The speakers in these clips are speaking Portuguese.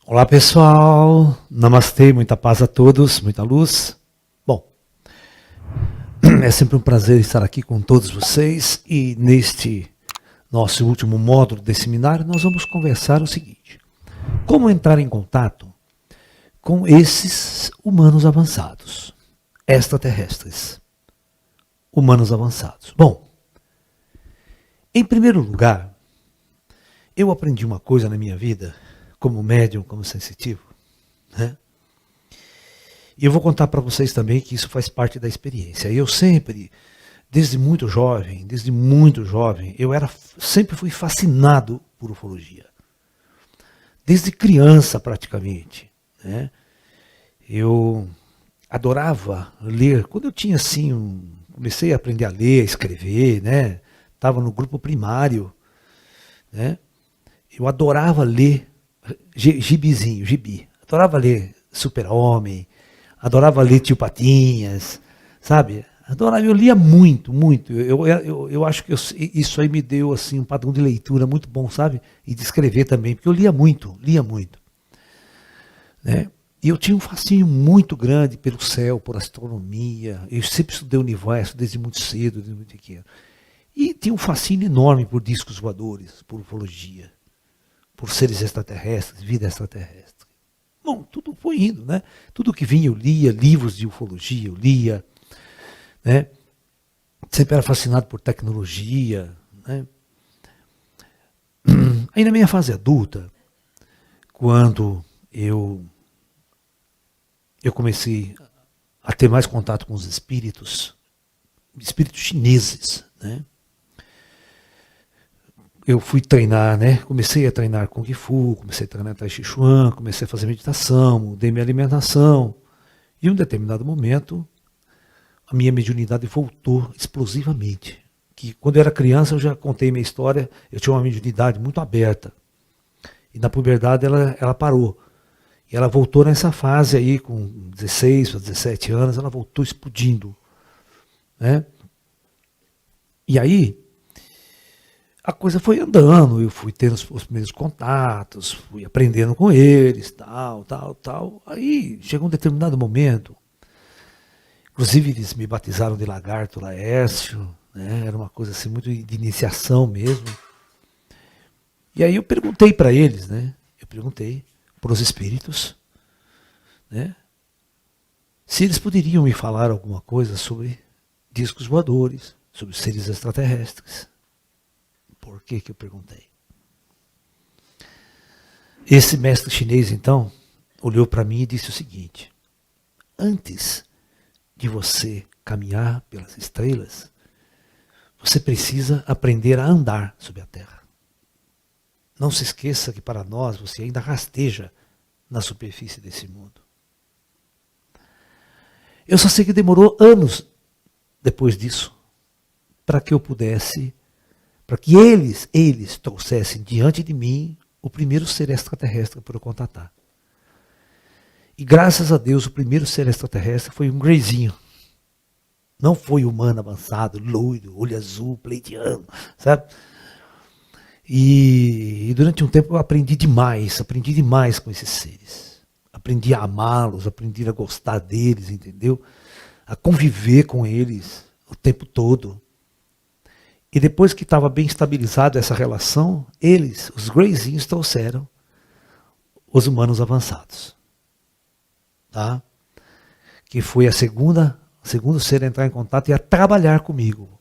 Olá pessoal, namastê, muita paz a todos, muita luz. Bom, é sempre um prazer estar aqui com todos vocês e neste nosso último módulo desse seminário nós vamos conversar o seguinte: como entrar em contato com esses humanos avançados, extraterrestres, humanos avançados. Bom, em primeiro lugar, eu aprendi uma coisa na minha vida, como médium, como sensitivo, né? E eu vou contar para vocês também que isso faz parte da experiência. Eu sempre, desde muito jovem, sempre fui fascinado por ufologia. Desde criança, praticamente, né? Eu adorava ler. Quando eu tinha assim, comecei a aprender a ler, a escrever, né? Estava no grupo primário, né? Eu adorava ler gibi. Adorava ler Super-Homem, adorava ler Tio Patinhas, sabe? Adorava, eu lia muito. Eu acho que isso aí me deu assim, um padrão de leitura muito bom, sabe? E de escrever também, porque eu lia muito. Né? E eu tinha um fascínio muito grande pelo céu, por astronomia. Eu sempre estudei o universo desde muito cedo, desde muito pequeno. E tinha um fascínio enorme por discos voadores, por ufologia, por seres extraterrestres, vida extraterrestre. Bom, tudo foi indo, né? Tudo que vinha eu lia, livros de ufologia eu lia, né? Sempre era fascinado por tecnologia, né? Aí na minha fase adulta, quando eu comecei a ter mais contato com os espíritos chineses, né? Eu fui treinar, né? Comecei a treinar Kung Fu, comecei a treinar Tai Chi Chuan, comecei a fazer meditação, mudei minha alimentação. E em um determinado momento, a minha mediunidade voltou explosivamente. Que quando eu era criança, eu já contei minha história, eu tinha uma mediunidade muito aberta. E na puberdade ela parou. E ela voltou nessa fase aí, com 16 ou 17 anos, ela voltou explodindo, né? E aí, a coisa foi andando, eu fui tendo os primeiros contatos, fui aprendendo com eles, tal. Aí chegou um determinado momento, inclusive eles me batizaram de Lagarto Laércio, né? Era uma coisa assim muito de iniciação mesmo. E aí eu perguntei para eles, né? Eu perguntei para os espíritos, né? Se eles poderiam me falar alguma coisa sobre discos voadores, sobre seres extraterrestres. Por que eu perguntei? Esse mestre chinês, então, olhou para mim e disse o seguinte: antes de você caminhar pelas estrelas, você precisa aprender a andar sobre a Terra. Não se esqueça que para nós você ainda rasteja na superfície desse mundo. Eu só sei que demorou anos depois disso para que eu pudesse, para que eles trouxessem diante de mim o primeiro ser extraterrestre para eu contatar. E graças a Deus o primeiro ser extraterrestre foi um greyzinho. Não foi humano avançado, loiro, olho azul, pleidiano, sabe? E durante um tempo eu aprendi demais com esses seres. Aprendi a amá-los, aprendi a gostar deles, entendeu? A conviver com eles o tempo todo. E depois que estava bem estabilizada essa relação, eles, os greyzinhos, trouxeram os humanos avançados. Tá? Que foi o segundo ser a entrar em contato e a trabalhar comigo.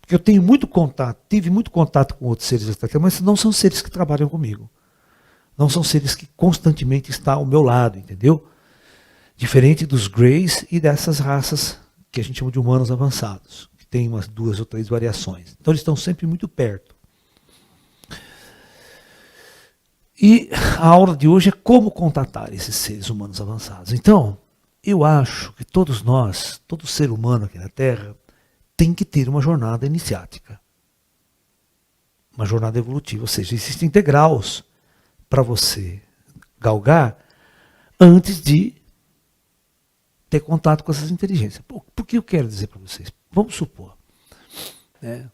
Porque eu tenho muito contato, tive muito contato com outros seres extraterrestres, mas não são seres que trabalham comigo. Não são seres que constantemente estão ao meu lado, entendeu? Diferente dos greys e dessas raças que a gente chama de humanos avançados. Tem umas 2 ou 3 variações. Então eles estão sempre muito perto. E a aula de hoje é como contatar esses seres humanos avançados. Então, eu acho que todos nós, todo ser humano aqui na Terra, tem que ter uma jornada iniciática. Uma jornada evolutiva. Ou seja, existem degraus para você galgar antes de ter contato com essas inteligências. Por que eu quero dizer para vocês? Vamos supor, né?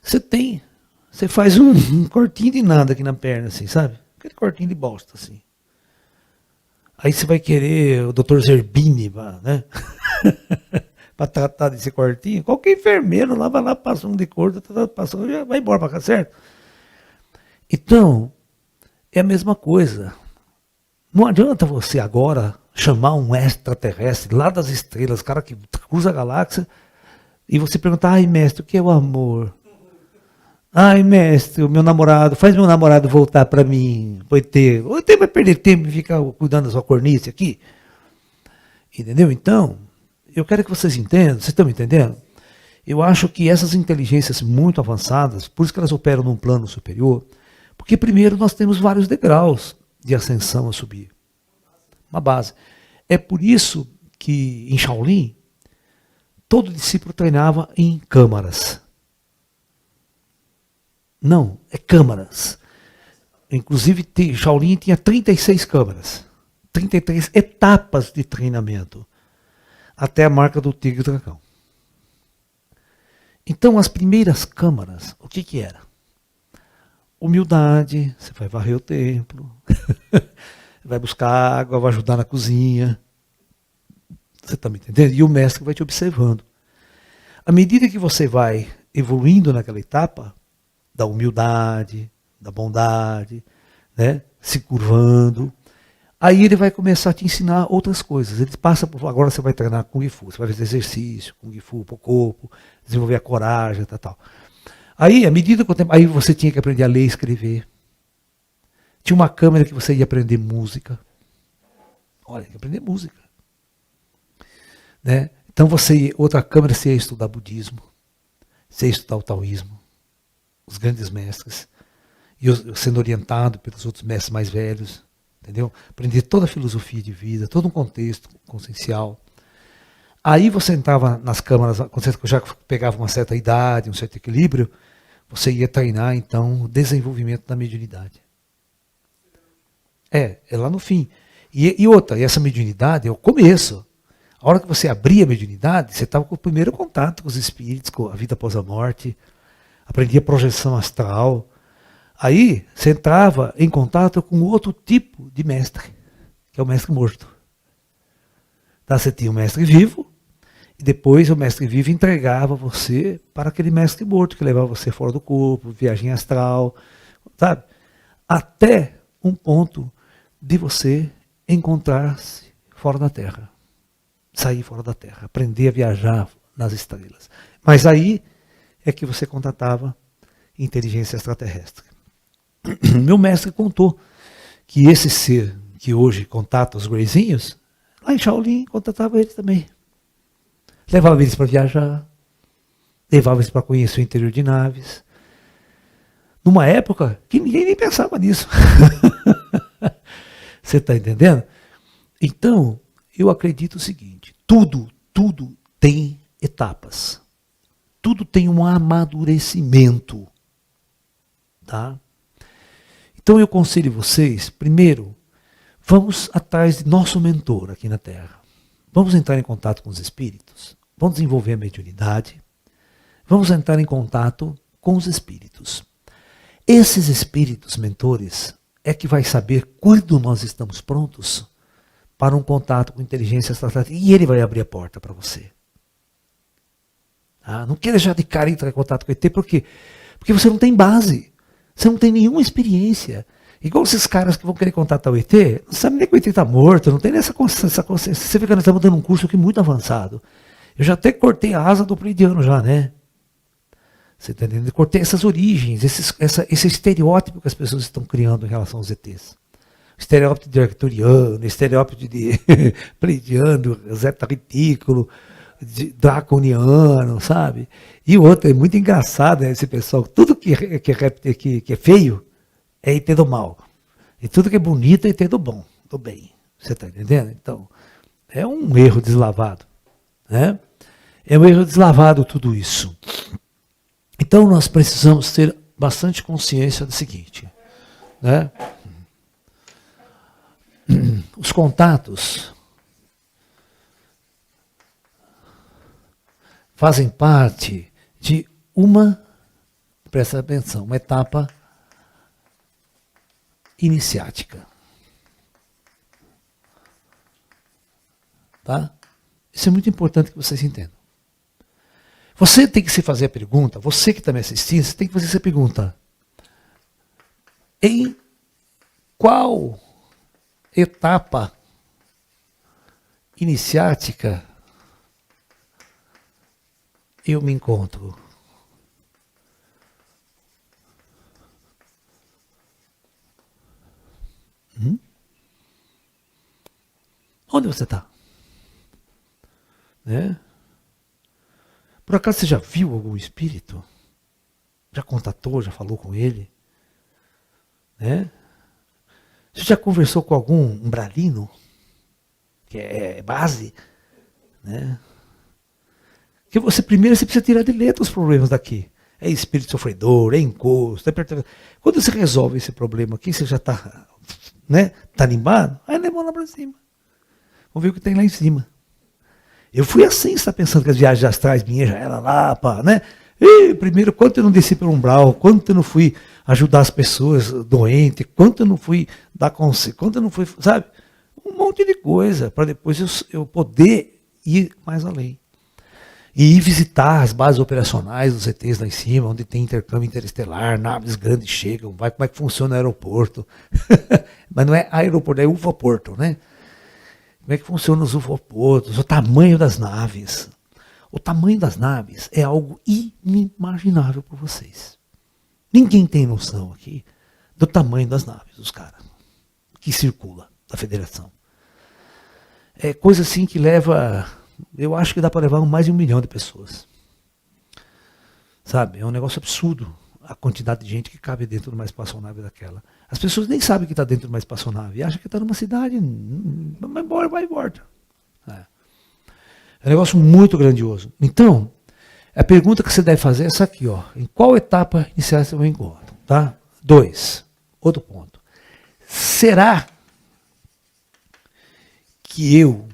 Você faz um cortinho de nada aqui na perna, assim, sabe? cortinho de bosta, assim. Aí você vai querer o Dr. Zerbini, né? Para tratar desse cortinho. Qualquer enfermeiro lá vai lá, passa um de cor, passou, já vai embora para cá, certo? Então, é a mesma coisa. Não adianta você agora chamar um extraterrestre lá das estrelas, cara que cruza a galáxia, e você perguntar, ai mestre, o que é o amor? Ai mestre, o meu namorado, faz meu namorado voltar para mim, o ET vai perder tempo e ficar cuidando da sua cornice aqui? Entendeu? Então, eu quero que vocês entendam, vocês estão me entendendo? Eu acho que essas inteligências muito avançadas, por isso que elas operam num plano superior, porque primeiro nós temos vários degraus de ascensão a subir. Uma base. É por isso que em Shaolin, todo discípulo treinava em câmaras. Não, é câmaras. Inclusive, Shaolin tinha 36 câmaras. 33 etapas de treinamento. Até a marca do tigre e dragão. Então, as primeiras câmaras, o que era? Humildade, você vai varrer o templo, vai buscar água, vai ajudar na cozinha. Você está me entendendo? E o mestre vai te observando. À medida que você vai evoluindo naquela etapa, da humildade, da bondade, né? Se curvando, aí ele vai começar a te ensinar outras coisas. Ele passa por, agora você vai treinar Kung Fu, você vai fazer exercício, Kung Fu pro corpo, desenvolver a coragem, tal. Aí, à medida que o tempo, aí você tinha que aprender a ler e escrever. Tinha uma câmera que você ia aprender música. Olha, ia aprender música. Né? Então outra câmera você ia estudar budismo, você ia estudar o taoísmo, os grandes mestres, e eu sendo orientado pelos outros mestres mais velhos, entendeu? Aprender toda a filosofia de vida, todo um contexto consciencial. Aí você entrava nas câmaras, quando você já pegava uma certa idade, um certo equilíbrio, você ia treinar, então, o desenvolvimento da mediunidade. É lá no fim. E outra, e essa mediunidade é o começo. A hora que você abria a mediunidade, você estava com o primeiro contato com os espíritos, com a vida após a morte, aprendia projeção astral. Aí você entrava em contato com outro tipo de mestre, que é o mestre morto. Tá? Você tinha o mestre vivo, e depois o mestre vivo entregava você para aquele mestre morto, que levava você fora do corpo, viagem astral, sabe? Até um ponto de você encontrar-se fora da Terra. Sair fora da Terra, aprender a viajar nas estrelas. Mas aí é que você contatava inteligência extraterrestre. Meu mestre contou que esse ser que hoje contata os Greyzinhos, lá em Shaolin contatava eles também. Levava eles para viajar, levava eles para conhecer o interior de naves. Numa época que ninguém nem pensava nisso. Você está entendendo? Então, eu acredito o seguinte, tudo tem etapas. Tudo tem um amadurecimento. Tá? Então eu aconselho vocês, primeiro, vamos atrás de nosso mentor aqui na Terra. Vamos entrar em contato com os espíritos. Vamos desenvolver a mediunidade. Vamos entrar em contato com os espíritos. Esses espíritos mentores é que vai saber quando nós estamos prontos para um contato com inteligência extraterrestre. E ele vai abrir a porta para você. Ah, não queira já de cara entrar em contato com o ET, por quê? Porque você não tem base. Você não tem nenhuma experiência. Igual esses caras que vão querer contatar o ET, não sabe nem que o ET está morto, não tem essa consciência. Você vê que nós estamos dando um curso aqui muito avançado. Eu já até cortei a asa do pleidiano já, né? Você está entendendo? Eu cortei essas origens, esse estereótipo que as pessoas estão criando em relação aos ETs. Estereótipo de arcturiano, estereótipo de pleidiano, zeta retículo, draconiano, sabe? E o outro, é muito engraçado, né, esse pessoal, tudo que é feio é ET do mal. E tudo que é bonito é ET do bom, do bem. Você está entendendo? Então, é um erro deslavado. Né? É um erro deslavado tudo isso. Então, nós precisamos ter bastante consciência do seguinte. Né? Os contatos fazem parte de uma, presta atenção, uma etapa iniciática. Tá? Isso é muito importante que vocês entendam. Você tem que se fazer a pergunta, você que está me assistindo, você tem que fazer essa pergunta. Em qual etapa iniciática eu me encontro? Onde você está? Né? Por acaso você já viu algum espírito? Já contatou, já falou com ele? Né? Você já conversou com algum umbralino? Que é base? Né? Que você primeiro você precisa tirar de letra os problemas daqui. É espírito sofredor, é encosto, é perturbação. Quando você resolve esse problema aqui, você já está, né, tá animado, aí levou lá para cima. Vamos ver o que tem lá em cima. Eu fui assim, você está pensando que as viagens astrais minhas já eram lá, pá, né? E primeiro, quanto eu não desci pelo umbral, quanto eu não fui ajudar as pessoas doentes, quanto eu não fui dar conselho, quanto eu não fui, sabe? Um monte de coisa, para depois eu poder ir mais além. E ir visitar as bases operacionais dos ETs lá em cima, onde tem intercâmbio interestelar, naves grandes chegam, vai como é que funciona o aeroporto. Mas não é aeroporto, é ufoporto, né? Como é que funciona os ufoportos, o tamanho das naves. O tamanho das naves é algo inimaginável por vocês. Ninguém tem noção aqui do tamanho das naves dos caras que circula da federação. É coisa assim que leva, eu acho que dá para levar mais de 1 milhão de pessoas. Sabe, é um negócio absurdo a quantidade de gente que cabe dentro de uma espaçonave daquela. As pessoas nem sabem que está dentro de uma espaçonave, acham que está numa cidade, vai embora, vai embora. É um negócio muito grandioso. Então, a pergunta que você deve fazer é essa aqui, ó. Em qual etapa iniciar seu encontro? Tá? 2. Outro ponto. Será que eu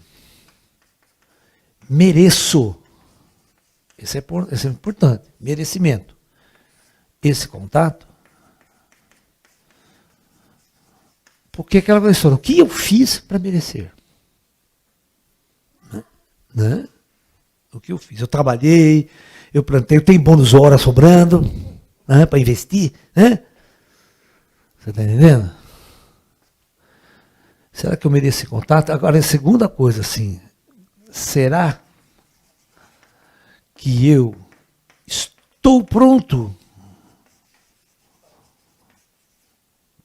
mereço? Esse é importante. Merecimento. Esse contato? Porque aquela questão, o que eu fiz para merecer? Né? O que eu fiz? Eu trabalhei, eu plantei, eu tenho bônus horas sobrando, né, para investir, né? Você está entendendo? Será que eu mereço esse contato? Agora, a segunda coisa, assim, será que eu estou pronto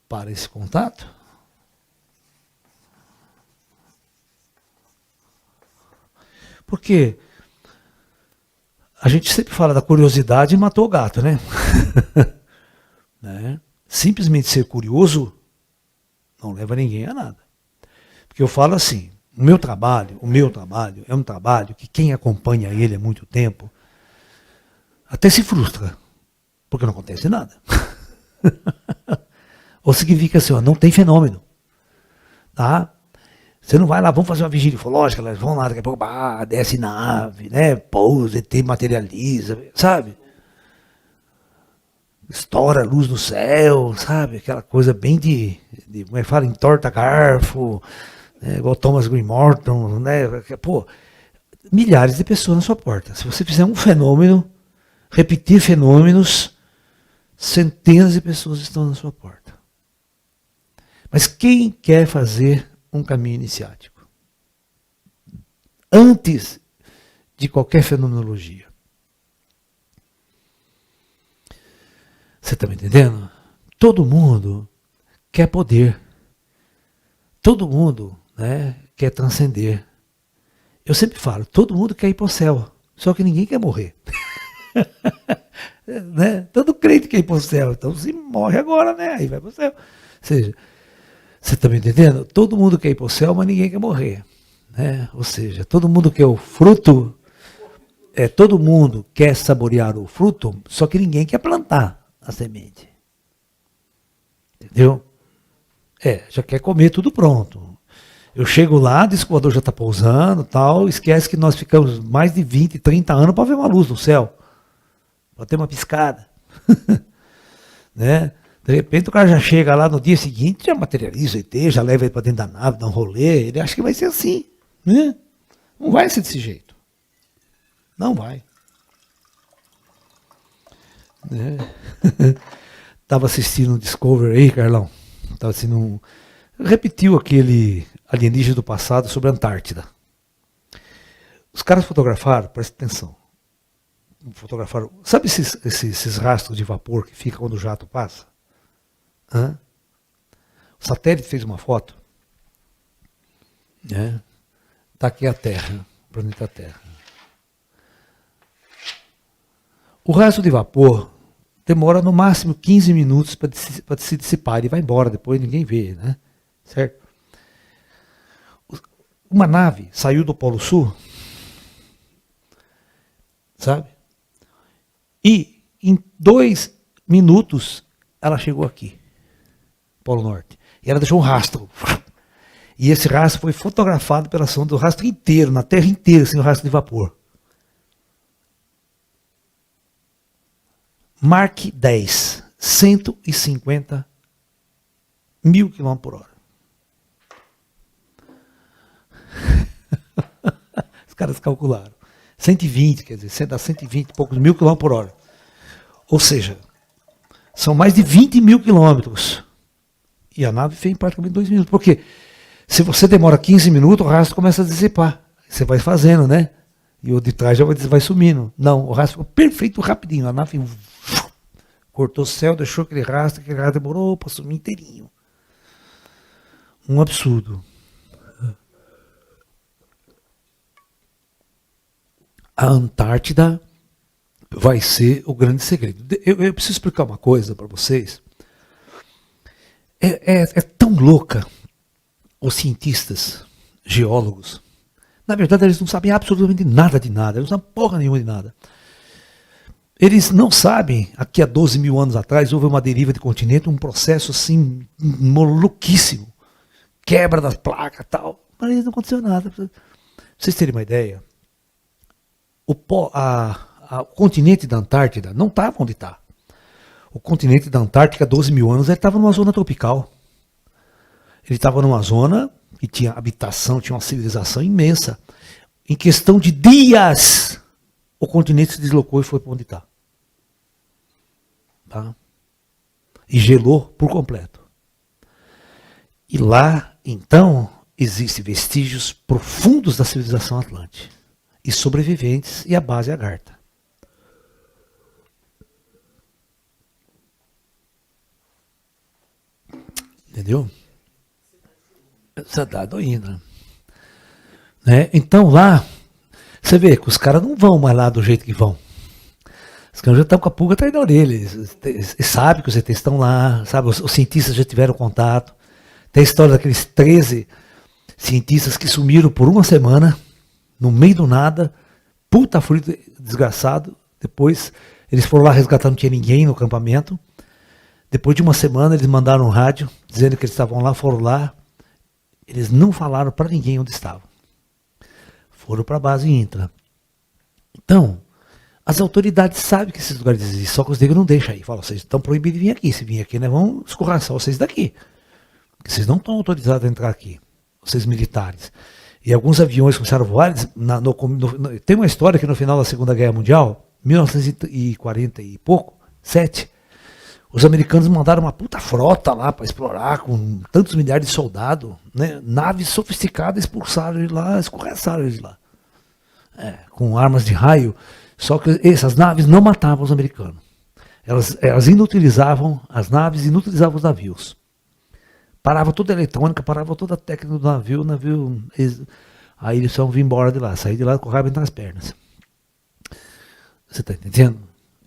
para esse contato? Porque a gente sempre fala da curiosidade e matou o gato, né? Né? Simplesmente ser curioso não leva ninguém a nada. Porque eu falo assim, o meu trabalho é um trabalho que quem acompanha ele há muito tempo até se frustra, porque não acontece nada. Ou significa assim, ó, não tem fenômeno. Tá? Você não vai lá, vamos fazer uma vigília ufológica, elas vão lá, daqui a pouco, desce nave, né? Pousa, ET materializa, sabe? Estoura a luz no céu, sabe? Aquela coisa bem como é que fala, entorta garfo, né? Igual Thomas Green Morton, né? Pô, milhares de pessoas na sua porta. Se você fizer um fenômeno, repetir fenômenos, centenas de pessoas estão na sua porta. Mas quem quer fazer um caminho iniciático? Antes de qualquer fenomenologia. Você está me entendendo? Todo mundo quer poder. Todo mundo, né, quer transcender. Eu sempre falo, todo mundo quer ir para o céu, só que ninguém quer morrer. Né? Todo crente quer ir para o céu, então se morre agora, né? Aí vai para o céu. Ou seja, você está me entendendo? Todo mundo quer ir para o céu, mas ninguém quer morrer. Né? Ou seja, todo mundo quer o fruto, todo mundo quer saborear o fruto, só que ninguém quer plantar a semente. Entendeu? Já quer comer tudo pronto. Eu chego lá, diz que o voador já está pousando, tal, esquece que nós ficamos mais de 20, 30 anos para ver uma luz no céu. Para ter uma piscada. Né? De repente o cara já chega lá no dia seguinte, já materializa o ET, já leva ele para dentro da nave, dá um rolê, ele acha que vai ser assim, né? Não vai ser desse jeito. Não vai. Né? Tava assistindo um Discovery aí, Carlão. Tava assistindo repetiu aquele alienígena do passado sobre a Antártida. Os caras fotografaram, presta atenção. Fotografaram. Sabe esses rastros de vapor que fica quando o jato passa? Hã? O satélite fez uma foto. Né? Tá aqui a Terra, o planeta Terra. O rastro de vapor demora no máximo 15 minutos para se dissipar. Ele vai embora depois, ninguém vê, né? Certo? Uma nave saiu do Polo Sul, sabe? E em 2 minutos ela chegou aqui, Polo Norte. E ela deixou um rastro. E esse rastro foi fotografado pela sonda do rastro inteiro, na Terra inteira, assim, o rastro de vapor. Mach 10, 150 mil km por hora. Os caras calcularam. 120, quer dizer, dá 120 e poucos mil km por hora. Ou seja, são mais de 20 mil quilômetros. E a nave fez em praticamente 2 minutos. Por quê? Se você demora 15 minutos, o rastro começa a dissipar. Você vai fazendo, né? E o de trás já vai sumindo. Não, o rastro ficou perfeito rapidinho. A nave cortou o céu, deixou aquele rastro demorou para sumir inteirinho. Um absurdo. A Antártida vai ser o grande segredo. Eu preciso explicar uma coisa para vocês. É tão louca os cientistas, geólogos. Na verdade, eles não sabem absolutamente nada de nada. Eles não sabem porra nenhuma de nada. Eles não sabem, aqui há 12 mil anos atrás, houve uma deriva de continente, um processo assim, maluquíssimo. Quebra das placas e tal. Mas não aconteceu nada. Pra vocês terem uma ideia, o continente da Antártida não estava onde está. O continente da Antártica, há 12 mil anos, ele estava numa zona tropical. Ele estava numa zona que tinha habitação, tinha uma civilização imensa. Em questão de dias, o continente se deslocou e foi para onde está. Tá? E gelou por completo. E lá, então, existem vestígios profundos da civilização atlântica. E sobreviventes, e a base é a Agartha. Entendeu? Você está doindo. Né? Então lá, você vê que os caras não vão mais lá do jeito que vão. Os caras já estão com a pulga atrás da orelha. Eles sabem que os ETs estão lá, sabe? Os cientistas já tiveram contato. Tem a história daqueles 13 cientistas que sumiram por uma semana, no meio do nada, puta frio desgraçado. Depois eles foram lá resgatar, não tinha ninguém no acampamento. Depois de uma semana eles mandaram um rádio, dizendo que eles estavam lá, foram lá. Eles não falaram para ninguém onde estavam. Foram para a base Intra. Então, as autoridades sabem que esses lugares existem, só que os negros não deixam aí. Falam, vocês estão proibidos de vir aqui. Se vir aqui, nós vamos escorraçar vocês daqui. Porque vocês não estão autorizados a entrar aqui, vocês militares. E alguns aviões começaram a voar. Tem uma história que no final da Segunda Guerra Mundial, 1940 e pouco, 7, os americanos mandaram uma puta frota lá para explorar, com tantos milhares de soldados, né? Naves sofisticadas, expulsaram eles lá, escorraçaram eles lá. Com armas de raio. Só que essas naves não matavam os americanos. Elas inutilizavam as naves, inutilizavam os navios. Parava toda a eletrônica, parava toda a técnica do navio, aí eles só vinham embora de lá, sair de lá com o rabo entre as pernas. Você está entendendo?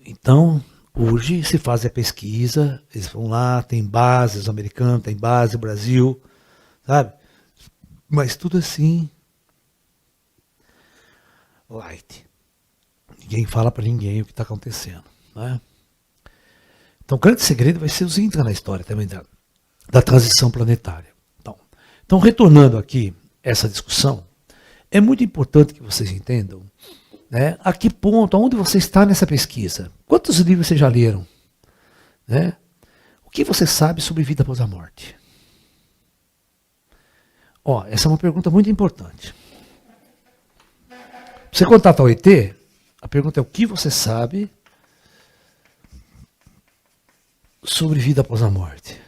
Então, hoje se faz a pesquisa, eles vão lá, tem bases americanas, tem base no Brasil, sabe? Mas tudo assim, light. Ninguém fala para ninguém o que está acontecendo. Né? Então o grande segredo vai ser os Intra na história também da transição planetária. Então, retornando aqui essa discussão, é muito importante que vocês entendam, né, a que ponto, aonde você está nessa pesquisa. Quantos livros vocês já leram? Né? O que você sabe sobre vida após a morte? Ó, essa é uma pergunta muito importante. Você contatar o ET, a pergunta é o que você sabe sobre vida após a morte?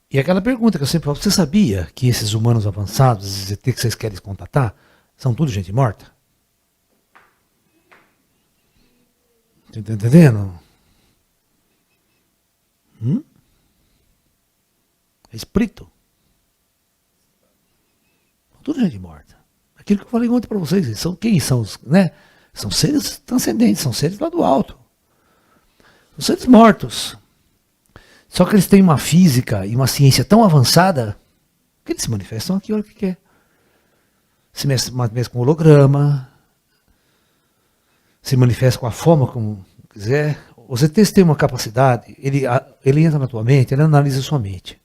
E aquela pergunta que eu sempre falo, você sabia que esses humanos avançados, esses ET que vocês querem contatar, são tudo gente morta? Você está entendendo? É espírito. Tudo gente morta. Aquilo que eu falei ontem para vocês, são quem são os, né? São seres transcendentes, são seres lá do alto. São seres mortos. Só que eles têm uma física e uma ciência tão avançada que eles se manifestam aqui a hora que quer. Se manifesta com holograma, se manifesta com a forma como quiser. Os ETs têm uma capacidade, ele entra na tua mente, ele analisa a sua mente.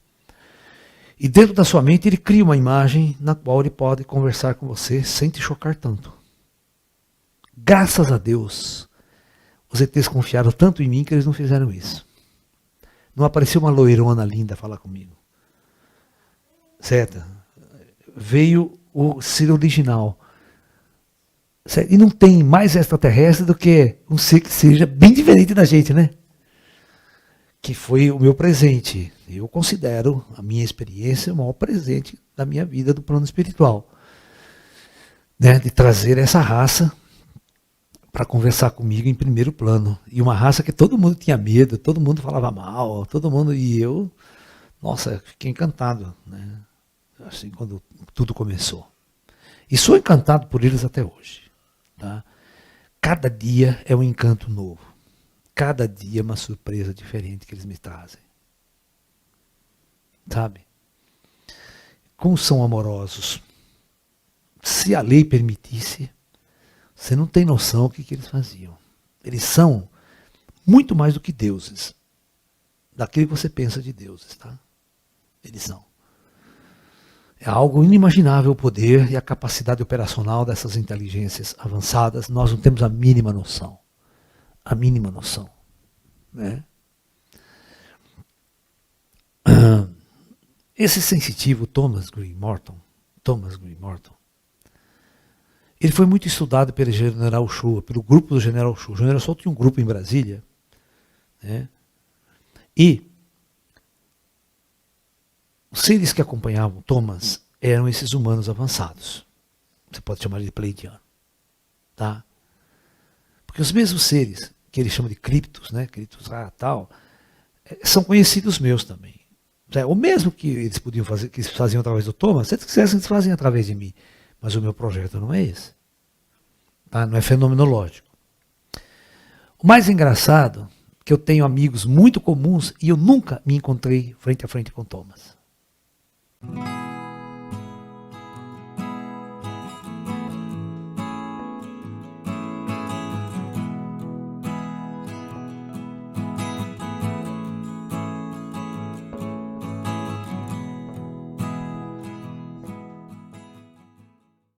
E dentro da sua mente ele cria uma imagem na qual ele pode conversar com você sem te chocar tanto. Graças a Deus, os ETs confiaram tanto em mim que eles não fizeram isso. Não apareceu uma loirona linda falar comigo. Certo? Veio o ser original. Certo? E não tem mais extraterrestre do que um ser que seja bem diferente da gente, né? Que foi o meu presente. Eu considero a minha experiência o maior presente da minha vida do plano espiritual. Né? De trazer essa raça para conversar comigo em primeiro plano. E uma raça que todo mundo tinha medo, todo mundo falava mal, todo mundo. E eu, nossa, fiquei encantado, né? Assim, quando tudo começou. E sou encantado por eles até hoje. Tá? Cada dia é um encanto novo. Cada dia é uma surpresa diferente que eles me trazem. Sabe? Como são amorosos. Se a lei permitisse, você não tem noção do que eles faziam. Eles são muito mais do que deuses. Daquilo que você pensa de deuses, tá? Eles são. É algo inimaginável o poder e a capacidade operacional dessas inteligências avançadas. Nós não temos a mínima noção. A mínima noção. Né? Esse sensitivo Thomas Green Morton, ele foi muito estudado pelo General Shua, pelo grupo do General Shua. O General Shua tinha um grupo em Brasília. Né? E os seres que acompanhavam Thomas eram esses humanos avançados. Você pode chamar de pleidiano. Tá? Porque os mesmos seres, que ele chama de criptos, né? Criptos tal, são conhecidos meus também. O mesmo que eles podiam fazer, que eles faziam através do Thomas, se eles quisessem, eles fazem através de mim. Mas o meu projeto não é esse. Tá? Não é fenomenológico. O mais engraçado é que eu tenho amigos muito comuns e eu nunca me encontrei frente a frente com Thomas.